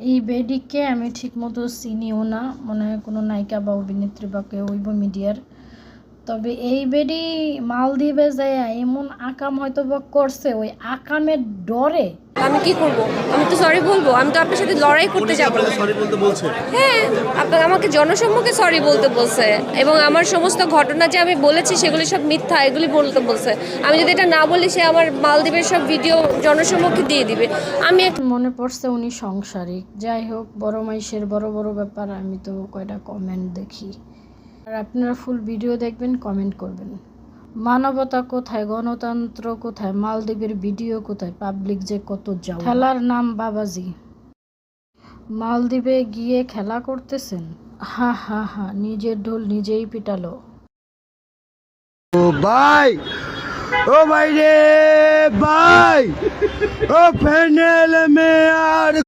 এই বেডিকে আমি ঠিকমতো চিনিও না, মনে হয় কোনো নায়িকা বা অভিনেত্রী বা কেউ হইব মিডিয়ার। তবে এই বেডি মালদ্বীপে যায় এমন আকাম হয়তো বা করছে, ওই আকামের ডরে আমি কি করব? আমি তো সরি বলবো, আমি তো আপনার সাথে লড়াই করতে যাব না। সরি বলতে বলছে? হ্যাঁ, আপনাকে আমাকে জনসম্মুখে সরি বলতে বলছে এবং আমার সমস্ত ঘটনা যে আমি বলেছি সেগুলি সব মিথ্যা এগুলি বলতে বলছে। আমি যদি এটা না বলি সে আমার মালদ্বীপের সব ভিডিও জনসম্মুখে দিয়ে দিবে। আমি মনে পড়ছে উনি সাংসারিক। যাই হোক, বড় মাইশের বড় বড় ব্যাপার, আমি তো কয়টা কমেন্ট দেখি। আর আপনারা ফুল ভিডিও দেখবেন, কমেন্ট করবেন। মানবতা কোথায়, গণতন্ত্র কোথায়, মালদ্বীপের ভিডিও কোথায়, পাবলিক যে কত যাও। খেলার নাম বাবাজি, মালদ্বীপে গিয়ে খেলা করতেছেন। হা হা হা, নিজের ঢোল নিজেই পিটালো। ও ভাই, ও ভাই রে ভাই, ও ফাইনাল মে আর